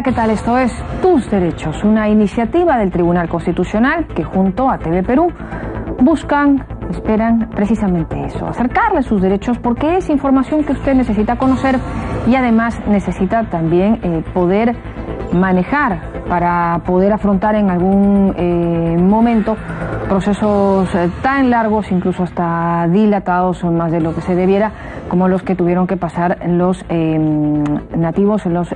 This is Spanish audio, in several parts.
Hola, ¿qué tal? Esto es Tus Derechos, una iniciativa del Tribunal Constitucional que junto a TV Perú esperan precisamente eso, acercarle sus derechos, porque es información que usted necesita conocer y además necesita también poder manejar para poder afrontar en algún momento procesos tan largos, incluso hasta dilatados, más de lo que se debiera, como los que tuvieron que pasar los nativos, los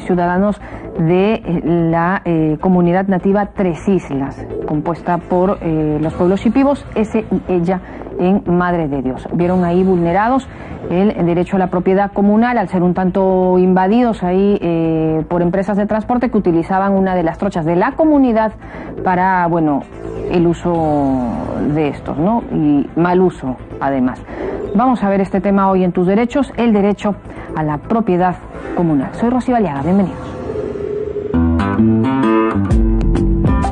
ciudadanos de la comunidad nativa Tres Islas, compuesta por los pueblos shipibos, ese y ella en Madre de Dios. Vieron ahí vulnerados el derecho a la propiedad comunal al ser un tanto invadidos ahí por empresas de transporte que utilizaban una de las trochas de la comunidad para, bueno, el uso de estos, ¿no? Y mal uso, además. Vamos a ver este tema hoy en Tus Derechos, el derecho a la propiedad comunal. Soy Rocío Aliaga, bienvenidos.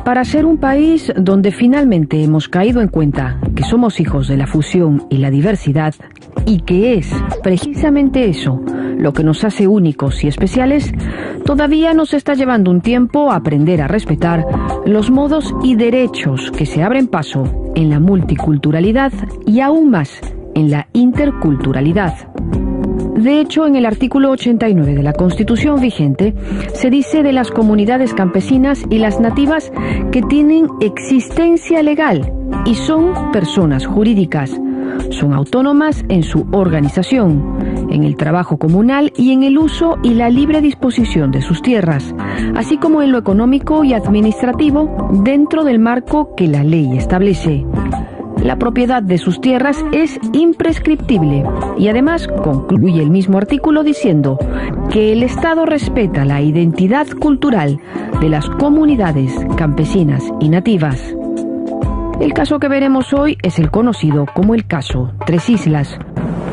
Para ser un país donde finalmente hemos caído en cuenta que somos hijos de la fusión y la diversidad, y que es precisamente eso lo que nos hace únicos y especiales, todavía nos está llevando un tiempo aprender a respetar los modos y derechos que se abren paso en la multiculturalidad y aún más en la interculturalidad. De hecho, en el artículo 89 de la Constitución vigente se dice de las comunidades campesinas y las nativas que tienen existencia legal y son personas jurídicas. Son autónomas en su organización, en el trabajo comunal y en el uso y la libre disposición de sus tierras, así como en lo económico y administrativo dentro del marco que la ley establece. La propiedad de sus tierras es imprescriptible y además concluye el mismo artículo diciendo que el Estado respeta la identidad cultural de las comunidades campesinas y nativas. El caso que veremos hoy es el conocido como el caso Tres Islas,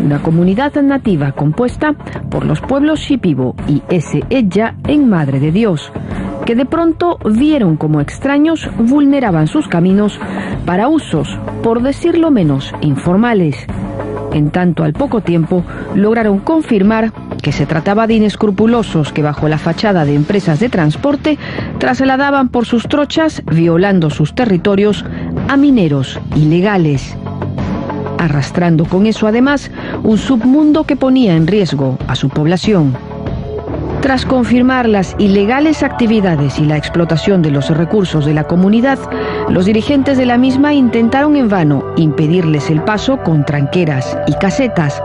una comunidad nativa compuesta por los pueblos shipibo y ese-ella en Madre de Dios, que de pronto vieron como extraños vulneraban sus caminos para usos, por decirlo menos, informales. En tanto, al poco tiempo, lograron confirmar que se trataba de inescrupulosos que bajo la fachada de empresas de transporte trasladaban por sus trochas, violando sus territorios, a mineros ilegales, arrastrando con eso además un submundo que ponía en riesgo a su población. Tras confirmar las ilegales actividades y la explotación de los recursos de la comunidad, los dirigentes de la misma intentaron en vano impedirles el paso con tranqueras y casetas,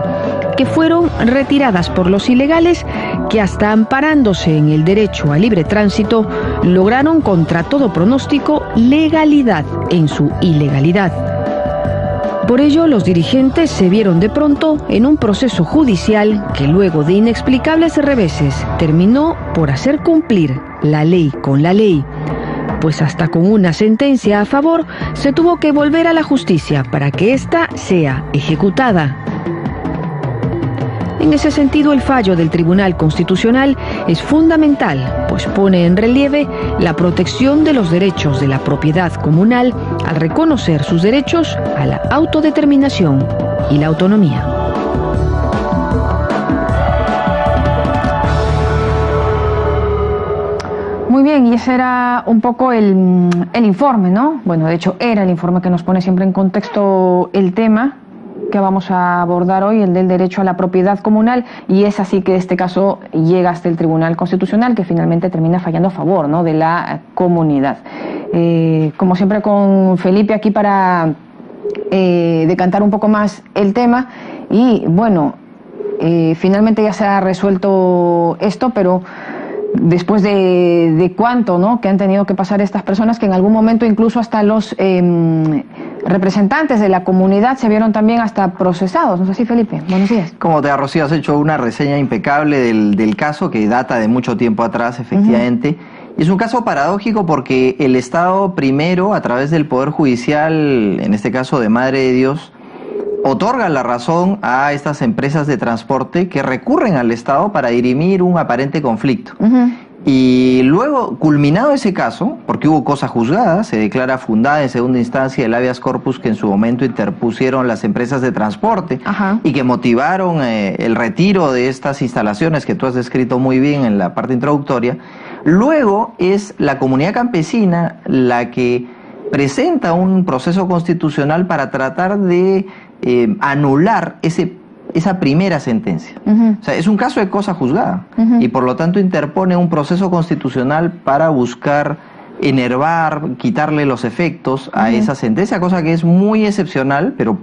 que fueron retiradas por los ilegales que, hasta amparándose en el derecho a libre tránsito, lograron contra todo pronóstico legalidad en su ilegalidad. Por ello, los dirigentes se vieron de pronto en un proceso judicial que luego de inexplicables reveses terminó por hacer cumplir la ley con la ley, pues hasta con una sentencia a favor se tuvo que volver a la justicia para que ésta sea ejecutada. En ese sentido, el fallo del Tribunal Constitucional es fundamental, pues pone en relieve la protección de los derechos de la propiedad comunal al reconocer sus derechos a la autodeterminación y la autonomía. Muy bien, y ese era un poco el informe, ¿no? Bueno, de hecho era el informe que nos pone siempre en contexto el tema que vamos a abordar hoy, el del derecho a la propiedad comunal, y es así que este caso llega hasta el Tribunal Constitucional, que finalmente termina fallando a favor, ¿no?, de la comunidad. Como siempre con Felipe aquí para decantar un poco más el tema, y bueno, finalmente ya se ha resuelto esto, pero después de cuánto, ¿no?, que han tenido que pasar estas personas, que en algún momento incluso hasta los representantes de la comunidad se vieron también hasta procesados. ¿No es así, Felipe? Buenos días. Como te ha, Rocío, has hecho una reseña impecable del caso, que data de mucho tiempo atrás, efectivamente. Es un caso paradójico porque el Estado primero, a través del Poder Judicial, en este caso de Madre de Dios, otorga la razón a estas empresas de transporte que recurren al Estado para dirimir un aparente conflicto. Y luego, culminado ese caso, porque hubo cosa juzgada, se declara fundada en segunda instancia el habeas corpus que en su momento interpusieron las empresas de transporte y que motivaron el retiro de estas instalaciones que tú has descrito muy bien en la parte introductoria. Luego es la comunidad campesina la que presenta un proceso constitucional para tratar de anular esa primera sentencia. O sea, es un caso de cosa juzgada y por lo tanto interpone un proceso constitucional para buscar enervar, quitarle los efectos a esa sentencia, cosa que es muy excepcional, pero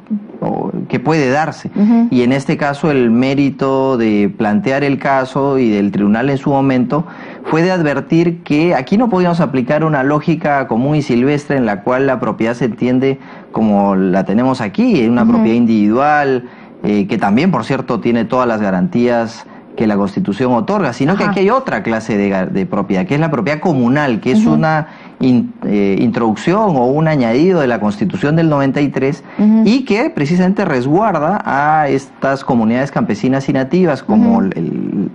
que puede darse. Y en este caso el mérito de plantear el caso y del tribunal en su momento fue de advertir que aquí no podíamos aplicar una lógica común y silvestre en la cual la propiedad se entiende como la tenemos aquí, una propiedad individual, que también, por cierto, tiene todas las garantías que la Constitución otorga, sino que aquí hay otra clase de propiedad, que es la propiedad comunal, que es una introducción o un añadido de la Constitución del 93 y que precisamente resguarda a estas comunidades campesinas y nativas como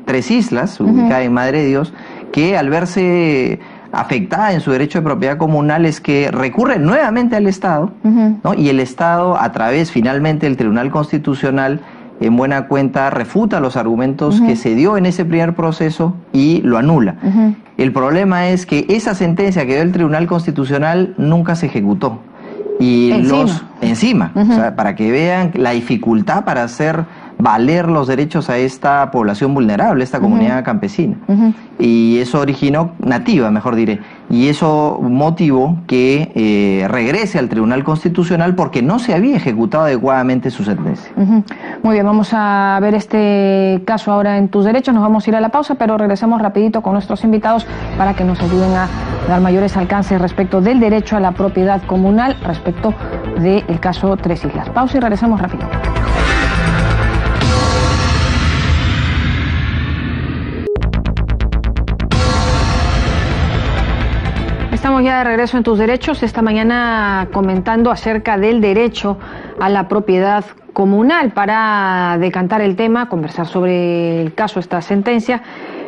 Tres Islas, ubicada en Madre de Dios, que al verse afectada en su derecho de propiedad comunal es que recurre nuevamente al Estado, ¿no? Y el Estado, a través finalmente del Tribunal Constitucional, en buena cuenta refuta los argumentos que se dio en ese primer proceso y lo anula. El problema es que esa sentencia que dio el Tribunal Constitucional nunca se ejecutó. Y encima, o sea, para que vean la dificultad para hacer valer los derechos a esta población vulnerable, esta comunidad campesina. Y eso originó, nativa mejor diré, y eso motivó que regrese al Tribunal Constitucional porque no se había ejecutado adecuadamente su sentencia. Muy bien, vamos a ver este caso ahora en Tus Derechos, nos vamos a ir a la pausa, pero regresamos rapidito con nuestros invitados para que nos ayuden a dar mayores alcances respecto del derecho a la propiedad comunal, respecto del caso Tres Islas. Pausa y regresamos rapidito. Estamos ya de regreso en Tus Derechos, esta mañana comentando acerca del derecho a la propiedad comunal. Para decantar el tema, conversar sobre el caso, esta sentencia,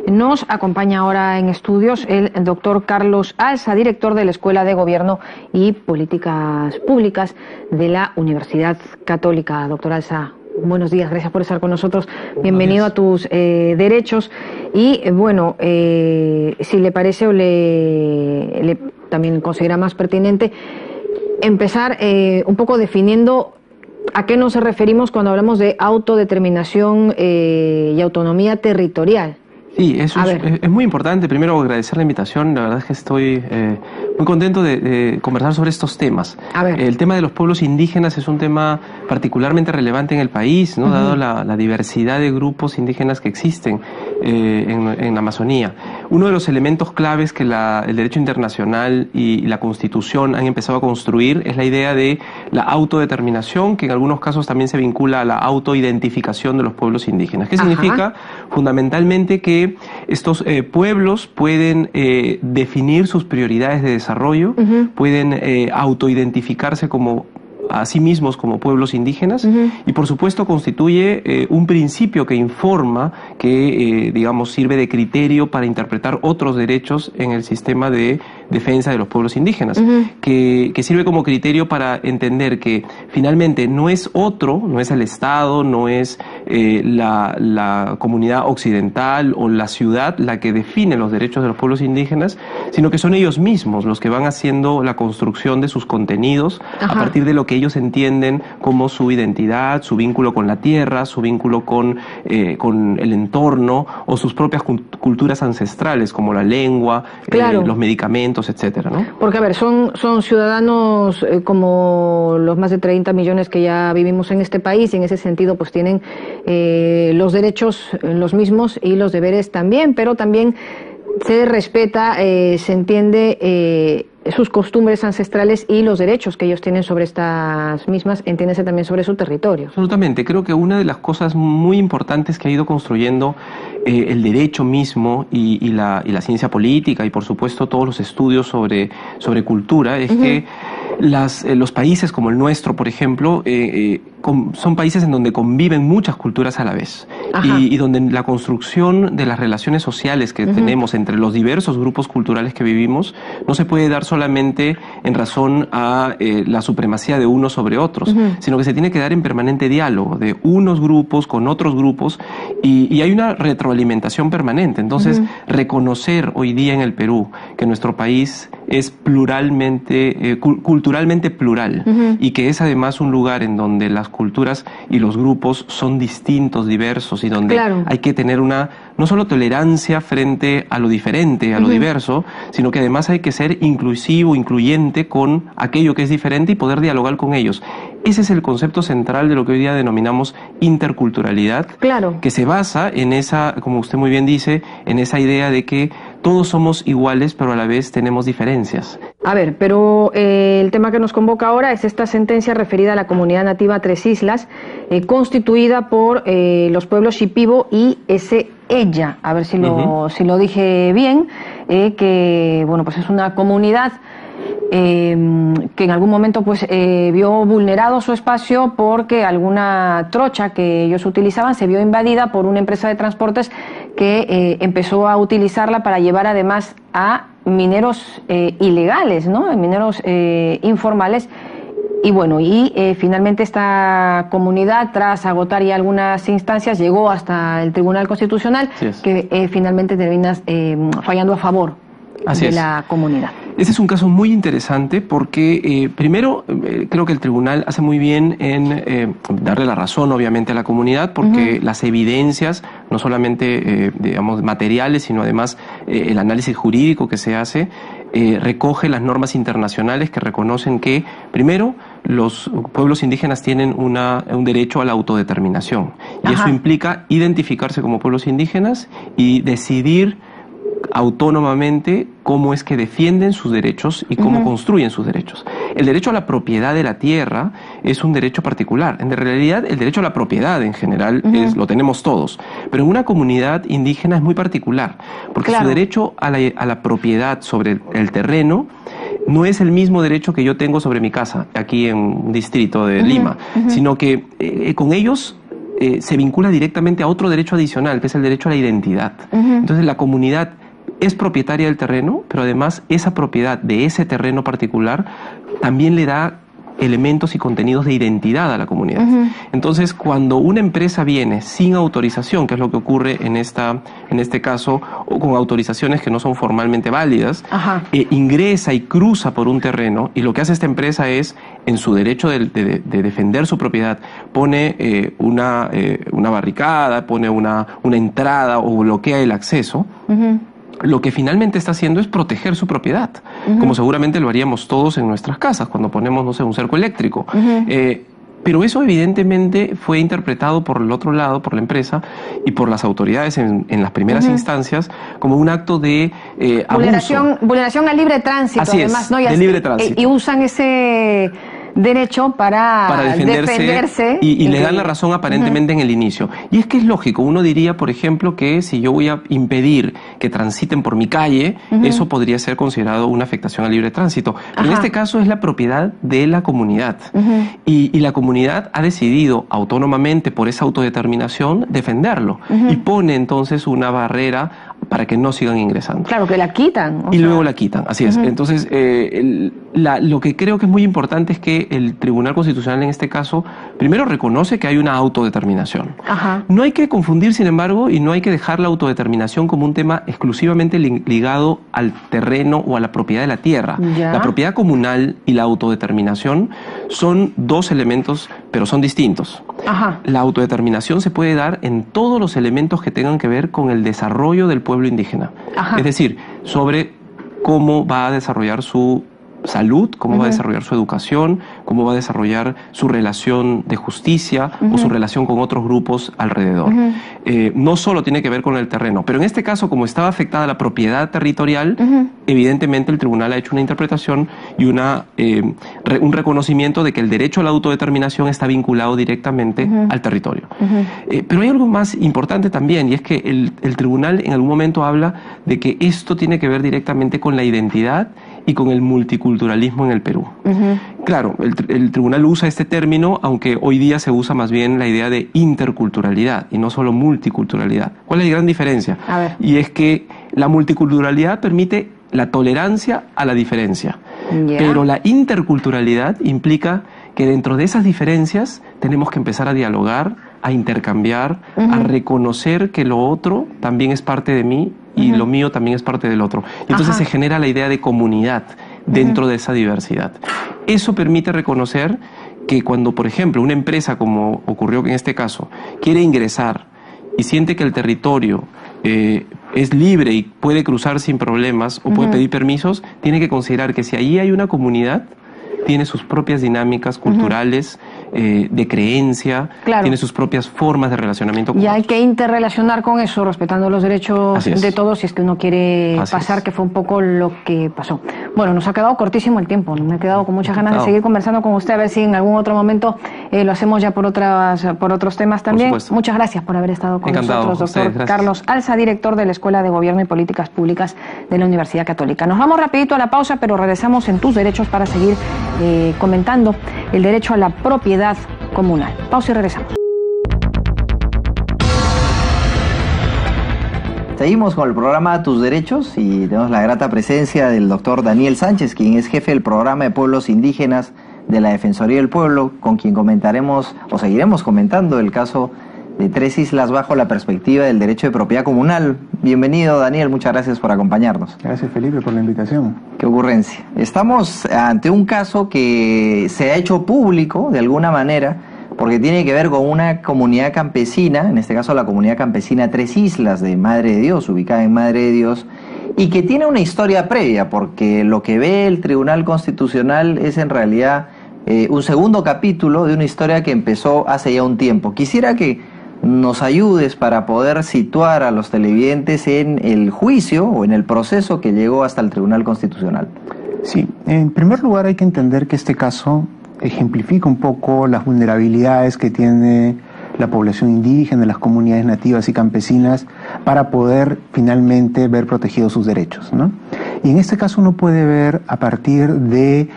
nos acompaña ahora en estudios el doctor Carlos Alza, director de la Escuela de Gobierno y Políticas Públicas de la Universidad Católica. Doctor Alza, buenos días, gracias por estar con nosotros. Bienvenido a Tus Derechos. Y bueno, si le parece o le también considera más pertinente empezar un poco definiendo a qué nos referimos cuando hablamos de autodeterminación y autonomía territorial. Sí, eso es muy importante. Primero, agradecer la invitación. La verdad es que estoy muy contento de conversar sobre estos temas. El tema de los pueblos indígenas es un tema particularmente relevante en el país, ¿no? Dado la diversidad de grupos indígenas que existen en la Amazonía. Uno de los elementos claves que el derecho internacional y la Constitución han empezado a construir es la idea de la autodeterminación, que en algunos casos también se vincula a la autoidentificación de los pueblos indígenas. ¿Qué significa? Fundamentalmente que estos pueblos pueden definir sus prioridades de desarrollo, pueden autoidentificarse a sí mismos como pueblos indígenas y por supuesto constituye un principio que informa, que digamos sirve de criterio para interpretar otros derechos en el sistema de defensa de los pueblos indígenas, que sirve como criterio para entender que finalmente no es el Estado, no es la comunidad occidental o la ciudad la que define los derechos de los pueblos indígenas, sino que son ellos mismos los que van haciendo la construcción de sus contenidos a partir de lo que ellos entienden como su identidad, su vínculo con la tierra, su vínculo con el entorno o sus propias culturas ancestrales como la lengua, los medicamentos, etcétera, ¿no? Porque, a ver, son ciudadanos como los más de 30 millones que ya vivimos en este país y en ese sentido pues tienen los derechos los mismos y los deberes también, pero también se respeta, se entiende sus costumbres ancestrales y los derechos que ellos tienen sobre estas mismas, entiéndese también sobre su territorio. Absolutamente, creo que una de las cosas muy importantes que ha ido construyendo el derecho mismo y la ciencia política y por supuesto todos los estudios sobre cultura es que Los países como el nuestro, por ejemplo, son países en donde conviven muchas culturas a la vez y donde la construcción de las relaciones sociales que tenemos entre los diversos grupos culturales que vivimos no se puede dar solamente en razón a la supremacía de unos sobre otros, sino que se tiene que dar en permanente diálogo de unos grupos con otros grupos y hay una retroalimentación permanente. Entonces, reconocer hoy día en el Perú que nuestro país es pluralmente, culturalmente plural y que es además un lugar en donde las culturas y los grupos son distintos, diversos y donde hay que tener una no solo tolerancia frente a lo diferente, a lo diverso, sino que además hay que ser inclusivo, incluyente con aquello que es diferente y poder dialogar con ellos. Ese es el concepto central de lo que hoy día denominamos interculturalidad, que se basa en esa, como usted muy bien dice, en esa idea de que todos somos iguales, pero a la vez tenemos diferencias. A ver, pero el tema que nos convoca ahora es esta sentencia referida a la comunidad nativa Tres Islas, constituida por los pueblos Shipibo y Ella, a ver si lo dije bien, que bueno, pues es una comunidad que en algún momento pues vio vulnerado su espacio porque alguna trocha que ellos utilizaban se vio invadida por una empresa de transportes que empezó a utilizarla para llevar además a mineros ilegales, ¿no? Mineros informales. Y bueno, finalmente esta comunidad, tras agotar ya algunas instancias, llegó hasta el Tribunal Constitucional, que finalmente termina fallando a favor de la comunidad. Ese es un caso muy interesante porque, primero, creo que el tribunal hace muy bien en darle la razón, obviamente, a la comunidad, porque las evidencias, no solamente, digamos, materiales, sino además el análisis jurídico que se hace, recoge las normas internacionales que reconocen que, primero, los pueblos indígenas tienen un derecho a la autodeterminación. Y eso implica identificarse como pueblos indígenas y decidir autónomamente cómo es que defienden sus derechos y cómo construyen sus derechos. El derecho a la propiedad de la tierra es un derecho particular. En realidad, el derecho a la propiedad en general lo tenemos todos, pero en una comunidad indígena es muy particular, porque su derecho a la propiedad sobre el terreno no es el mismo derecho que yo tengo sobre mi casa, aquí en un distrito de Lima, sino que con ellos se vincula directamente a otro derecho adicional, que es el derecho a la identidad. Entonces, la comunidad es propietaria del terreno, pero además esa propiedad de ese terreno particular también le da elementos y contenidos de identidad a la comunidad. Entonces, cuando una empresa viene sin autorización, que es lo que ocurre en este caso, o con autorizaciones que no son formalmente válidas, ingresa y cruza por un terreno, y lo que hace esta empresa es, en su derecho de defender su propiedad, pone una barricada, pone una entrada o bloquea el acceso, lo que finalmente está haciendo es proteger su propiedad, como seguramente lo haríamos todos en nuestras casas cuando ponemos, no sé, un cerco eléctrico. Pero eso evidentemente fue interpretado por el otro lado, por la empresa y por las autoridades en las primeras instancias, como un acto de abuso. Vulneración al libre tránsito, así además, es, ¿no? de libre tránsito. Y usan ese derecho para defenderse y le dan la razón aparentemente en el inicio. Y es que es lógico, uno diría, por ejemplo, que si yo voy a impedir que transiten por mi calle, eso podría ser considerado una afectación al libre tránsito. Pero en este caso es la propiedad de la comunidad. Y la comunidad ha decidido autónomamente, por esa autodeterminación, defenderlo. Y pone entonces una barrera para que no sigan ingresando. Claro, que la quitan. Luego la quitan, así es. Entonces, lo que creo que es muy importante es que el Tribunal Constitucional en este caso, primero reconoce que hay una autodeterminación. No hay que confundir, sin embargo, y no hay que dejar la autodeterminación como un tema exclusivamente ligado al terreno o a la propiedad de la tierra. La propiedad comunal y la autodeterminación son dos elementos, pero son distintos. La autodeterminación se puede dar en todos los elementos que tengan que ver con el desarrollo del pueblo indígena. Es decir, sobre cómo va a desarrollar su salud, cómo va a desarrollar su educación, cómo va a desarrollar su relación de justicia o su relación con otros grupos alrededor. No solo tiene que ver con el terreno, pero en este caso, como estaba afectada la propiedad territorial, evidentemente el tribunal ha hecho una interpretación y un reconocimiento de que el derecho a la autodeterminación está vinculado directamente al territorio. Pero hay algo más importante también, y es que el tribunal en algún momento habla de que esto tiene que ver directamente con la identidad y con el multiculturalismo en el Perú. Claro, el tribunal usa este término, aunque hoy día se usa más bien la idea de interculturalidad y no solo multiculturalidad. ¿Cuál es la gran diferencia? A ver. Y es que la multiculturalidad permite la tolerancia a la diferencia, pero la interculturalidad implica que dentro de esas diferencias tenemos que empezar a dialogar, a intercambiar, a reconocer que lo otro también es parte de mí y lo mío también es parte del otro. Y entonces se genera la idea de comunidad dentro de esa diversidad. Eso permite reconocer que cuando, por ejemplo, una empresa, como ocurrió en este caso, quiere ingresar y siente que el territorio es libre y puede cruzar sin problemas o puede pedir permisos, tiene que considerar que si allí hay una comunidad, tiene sus propias dinámicas culturales, de creencia, tiene sus propias formas de relacionamiento con otros. Hay que interrelacionar con eso, respetando los derechos de todos, si es que uno quiere pasar, que fue un poco lo que pasó. Bueno, nos ha quedado cortísimo el tiempo, me he quedado con muchas ganas de seguir conversando con usted, a ver si en algún otro momento lo hacemos ya por otros temas también. Muchas gracias por haber estado con nosotros, doctor Carlos Alza, director de la Escuela de Gobierno y Políticas Públicas de la Universidad Católica. Nos vamos rapidito a la pausa, pero regresamos en Tus Derechos para seguir comentando el derecho a la propiedad comunal. Pausa y regresamos. Seguimos con el programa Tus Derechos y tenemos la grata presencia del doctor Daniel Sánchez, quien es jefe del programa de pueblos indígenas de la Defensoría del Pueblo, con quien comentaremos o seguiremos comentando el caso de 3 islas bajo la perspectiva del derecho de propiedad comunal. Bienvenido, Daniel, muchas gracias por acompañarnos. Gracias, Felipe, por la invitación. Qué ocurrencia. Estamos ante un caso que se ha hecho público de alguna manera, porque tiene que ver con una comunidad campesina, en este caso la comunidad campesina 3 Islas de Madre de Dios, ubicada en Madre de Dios, y que tiene una historia previa, porque lo que ve el Tribunal Constitucional es en realidad un segundo capítulo de una historia que empezó hace ya un tiempo. Quisiera que nos ayudes para poder situar a los televidentes en el juicio o en el proceso que llegó hasta el Tribunal Constitucional. Sí, en primer lugar hay que entender que este caso ejemplifica un poco las vulnerabilidades que tiene la población indígena, las comunidades nativas y campesinas para poder finalmente ver protegidos sus derechos, ¿no? Y en este caso uno puede ver a partir de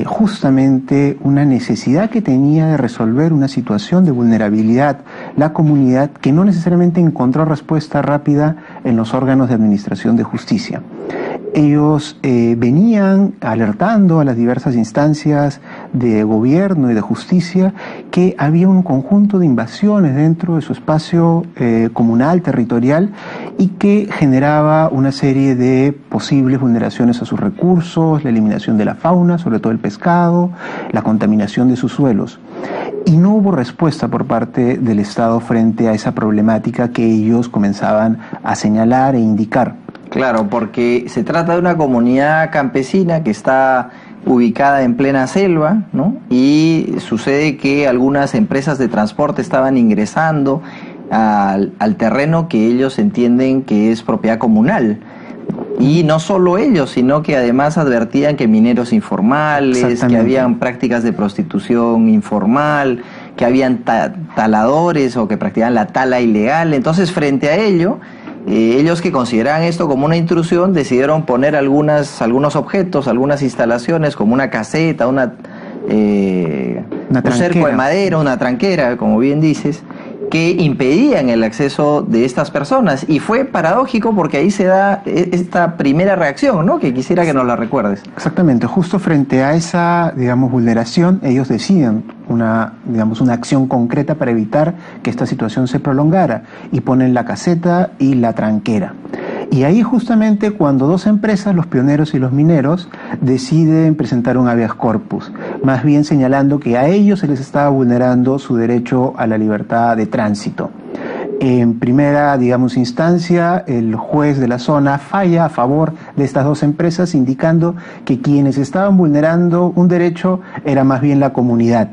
justamente una necesidad que tenía de resolver una situación de vulnerabilidad la comunidad que no necesariamente encontró respuesta rápida en los órganos de administración de justicia. Ellos venían alertando a las diversas instancias de gobierno y de justicia que había un conjunto de invasiones dentro de su espacio comunal, territorial, y que generaba una serie de posibles vulneraciones a sus recursos, la eliminación de la fauna, sobre todo el pescado, la contaminación de sus suelos. Y no hubo respuesta por parte del Estado frente a esa problemática que ellos comenzaban a señalar e indicar. Claro, porque se trata de una comunidad campesina que está ubicada en plena selva, ¿no? Y sucede que algunas empresas de transporte estaban ingresando al terreno que ellos entienden que es propiedad comunal. Y no solo ellos, sino que además advertían que mineros informales, que habían prácticas de prostitución informal, que habían taladores o que practicaban la tala ilegal. Entonces, frente a ello, ellos que consideraban esto como una intrusión, decidieron poner algunos objetos, algunas instalaciones, como una caseta, un cerco de madera, una tranquera, como bien dices, que impedían el acceso de estas personas. Y fue paradójico porque ahí se da esta primera reacción, ¿no? Que quisiera que nos la recuerdes. Exactamente, justo frente a esa, vulneración, ellos deciden una acción concreta para evitar que esta situación se prolongara y ponen la caseta y la tranquera. Y ahí justamente cuando 2 empresas, los pioneros y los mineros, deciden presentar un habeas corpus, más bien señalando que a ellos se les estaba vulnerando su derecho a la libertad de tránsito. En primera, instancia, el juez de la zona falla a favor de estas 2 empresas, indicando que quienes estaban vulnerando un derecho era más bien la comunidad,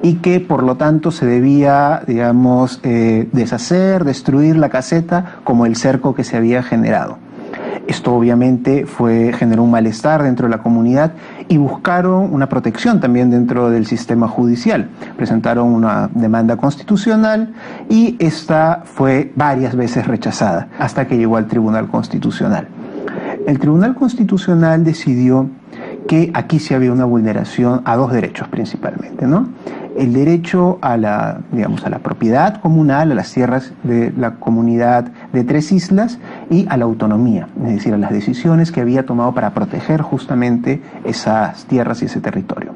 y que por lo tanto se debía, deshacer, destruir la caseta como el cerco que se había generado. Esto obviamente generó un malestar dentro de la comunidad y buscaron una protección también dentro del sistema judicial. Presentaron una demanda constitucional y esta fue varias veces rechazada hasta que llegó al Tribunal Constitucional. El Tribunal Constitucional decidió que aquí sí había una vulneración a dos derechos principalmente, ¿no? El derecho a la, digamos, a la propiedad comunal, a las tierras de la comunidad de Tres Islas, y a la autonomía, es decir, a las decisiones que había tomado para proteger justamente esas tierras y ese territorio.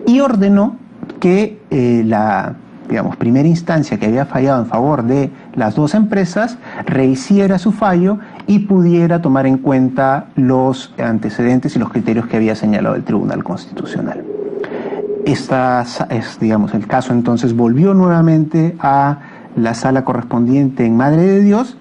Y ordenó que la, digamos, primera instancia que había fallado en favor de las dos empresas rehiciera su fallo y pudiera tomar en cuenta los antecedentes y los criterios que había señalado el Tribunal Constitucional. Digamos, el caso entonces volvió nuevamente a la sala correspondiente en Madre de Dios,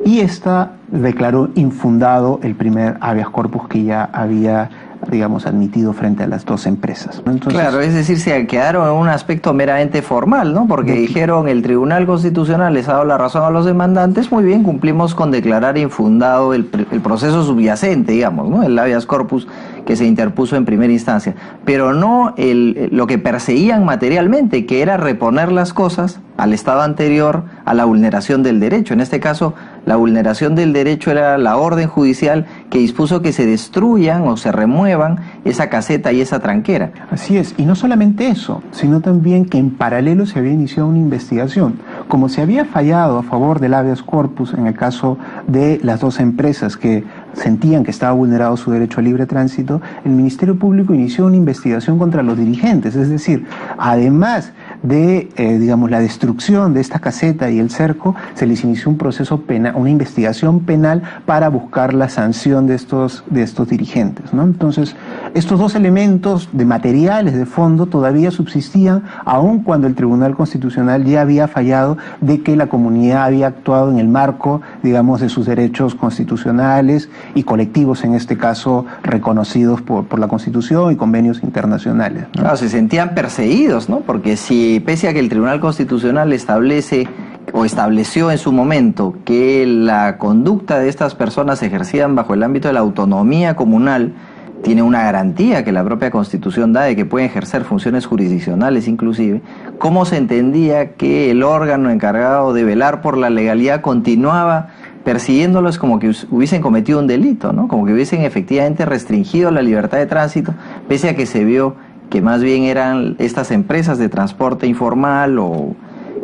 y esta declaró infundado el primer habeas corpus que ya había, digamos, admitido frente a las dos empresas. Entonces, claro, es decir, se quedaron en un aspecto meramente formal, ¿no? Porque dijeron, el Tribunal Constitucional les ha dado la razón a los demandantes, muy bien, cumplimos con declarar infundado el proceso subyacente, digamos, ¿no? El habeas corpus que se interpuso en primera instancia, pero no lo que perseguían materialmente, que era reponer las cosas al estado anterior a la vulneración del derecho. En este caso, la vulneración del derecho era la orden judicial que dispuso que se destruyan o se remuevan esa caseta y esa tranquera. Así es, y no solamente eso, sino también que en paralelo se había iniciado una investigación. Como se había fallado a favor del habeas corpus en el caso de las dos empresas que sentían que estaba vulnerado su derecho a libre tránsito, el Ministerio Público inició una investigación contra los dirigentes, es decir, además de, digamos, la destrucción de esta caseta y el cerco, se les inició un proceso penal, una investigación penal para buscar la sanción de estos dirigentes, ¿no? Entonces, estos dos elementos de materiales, de fondo, todavía subsistían, aun cuando el Tribunal Constitucional ya había fallado de que la comunidad había actuado en el marco, digamos, de sus derechos constitucionales y colectivos, en este caso, reconocidos por la Constitución y convenios internacionales, ¿no? Claro, se sentían perseguidos, ¿no? Porque si, pese a que el Tribunal Constitucional estableció en su momento que la conducta de estas personas se ejercían bajo el ámbito de la autonomía comunal, tiene una garantía que la propia Constitución da de que pueden ejercer funciones jurisdiccionales inclusive, ¿cómo se entendía que el órgano encargado de velar por la legalidad continuaba persiguiéndolos como que hubiesen cometido un delito, ¿no? Como que hubiesen efectivamente restringido la libertad de tránsito, pese a que se vio que más bien eran estas empresas de transporte informal o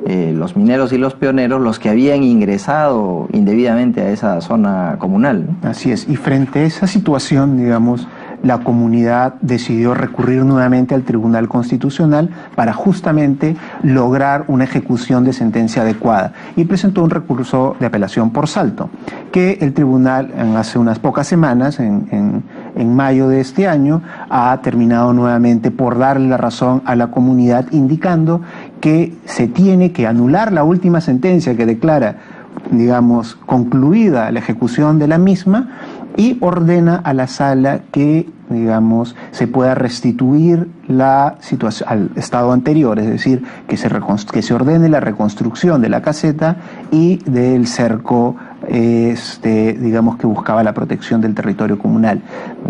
los mineros y los pioneros los que habían ingresado indebidamente a esa zona comunal, ¿no? Así es, y frente a esa situación, digamos, la comunidad decidió recurrir nuevamente al Tribunal Constitucional para justamente lograr una ejecución de sentencia adecuada, y presentó un recurso de apelación por salto, que el tribunal hace unas pocas semanas, en mayo de este año, ha terminado nuevamente por darle la razón a la comunidad, indicando que se tiene que anular la última sentencia que declara, digamos, concluida la ejecución de la misma, y ordena a la sala que, digamos, se pueda restituir la situación al estado anterior, es decir, que se ordene la reconstrucción de la caseta y del cerco, digamos, que buscaba la protección del territorio comunal.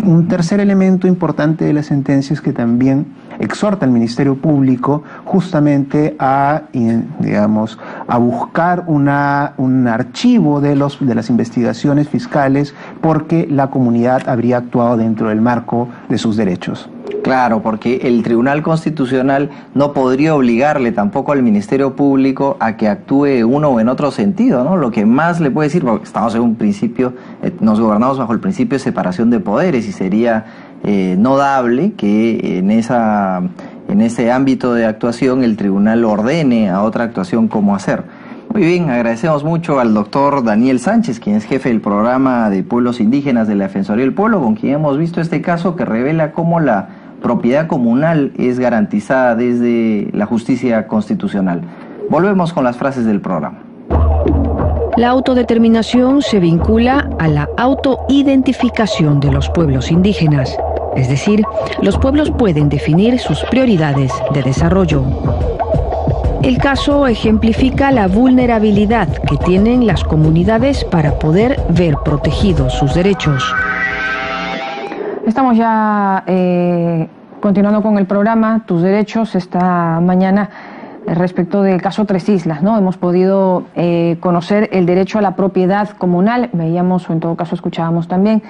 Un tercer elemento importante de la sentencia es que también exhorta al Ministerio Público justamente a, digamos, a buscar un archivo de las investigaciones fiscales, porque la comunidad habría actuado dentro del marco de sus derechos. Claro, porque el Tribunal Constitucional no podría obligarle tampoco al Ministerio Público a que actúe uno o en otro sentido, ¿no? Lo que más le puede decir, porque estamos en un principio, nos gobernamos bajo el principio de separación de poderes, y sería no dable que en ese ámbito de actuación el tribunal ordene a otra actuación cómo hacer. Muy bien, agradecemos mucho al doctor Daniel Sánchez, quien es jefe del programa de pueblos indígenas de la Defensoría del Pueblo, con quien hemos visto este caso que revela cómo la propiedad comunal es garantizada desde la justicia constitucional. Volvemos con las frases del programa. La autodeterminación se vincula a la autoidentificación de los pueblos indígenas, es decir, los pueblos pueden definir sus prioridades de desarrollo. El caso ejemplifica la vulnerabilidad que tienen las comunidades para poder ver protegidos sus derechos. Estamos ya continuando con el programa Tus Derechos esta mañana respecto del caso Tres Islas, ¿no? Hemos podido conocer el derecho a la propiedad comunal, veíamos o en todo caso escuchábamos también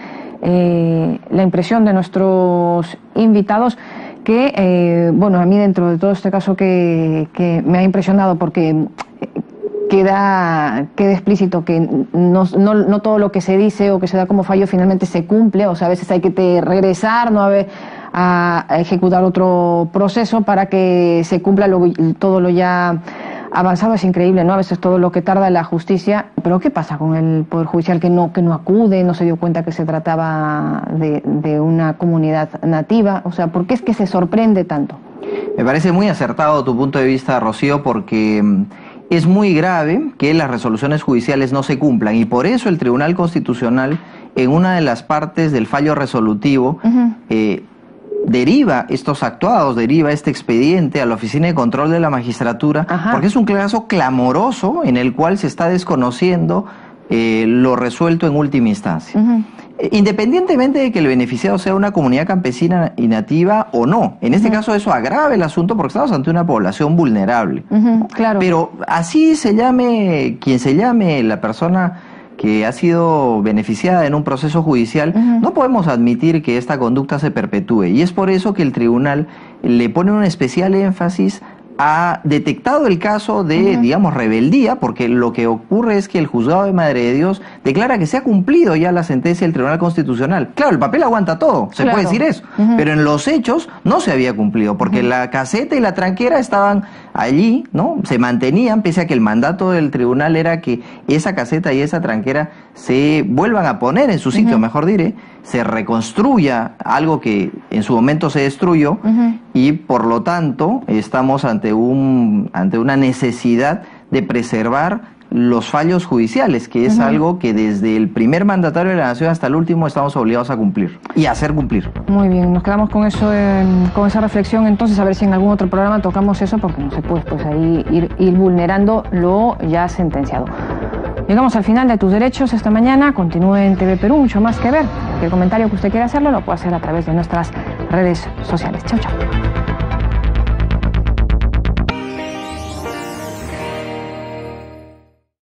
la impresión de nuestros invitados, que, bueno, a mí dentro de todo este caso que me ha impresionado porque queda explícito que no todo lo que se dice o que se da como fallo finalmente se cumple, o sea, a veces hay que regresar, ¿no? A ejecutar otro proceso para que se cumpla todo lo ya avanzado. Es increíble, ¿no? A veces todo lo que tarda la justicia. Pero ¿qué pasa con el Poder Judicial que no acude, no se dio cuenta que se trataba de una comunidad nativa? O sea, ¿por qué es que se sorprende tanto? Me parece muy acertado tu punto de vista, Rocío, porque es muy grave que las resoluciones judiciales no se cumplan, y por eso el Tribunal Constitucional, en una de las partes del fallo resolutivo, deriva estos actuados, deriva este expediente a la Oficina de Control de la Magistratura, porque es un caso clamoroso en el cual se está desconociendo lo resuelto en última instancia. Independientemente de que el beneficiado sea una comunidad campesina y nativa o no, en este caso eso agrava el asunto porque estamos ante una población vulnerable. Claro. Pero así se llame quien se llame la persona que ha sido beneficiada en un proceso judicial, no podemos admitir que esta conducta se perpetúe, y es por eso que el tribunal le pone un especial énfasis. Ha detectado el caso de, digamos, rebeldía, porque lo que ocurre es que el Juzgado de Madre de Dios declara que se ha cumplido ya la sentencia del Tribunal Constitucional. Claro, el papel aguanta todo, se puede decir eso, pero en los hechos no se había cumplido, porque la caseta y la tranquera estaban allí, ¿no? Se mantenían, pese a que el mandato del tribunal era que esa caseta y esa tranquera se vuelvan a poner en su sitio, mejor diré, se reconstruya algo que en su momento se destruyó, y por lo tanto estamos ante una necesidad de preservar los fallos judiciales, que es algo que desde el primer mandatario de la Nación hasta el último estamos obligados a cumplir y a hacer cumplir. Muy bien, nos quedamos con eso, con esa reflexión. Entonces, a ver si en algún otro programa tocamos eso, porque no se puede pues ahí ir vulnerando lo ya sentenciado. Llegamos al final de Tus Derechos esta mañana. Continúe en TV Perú, mucho más que ver. Cualquier comentario que usted quiera hacerlo lo puede hacer a través de nuestras redes sociales. Chau, chau.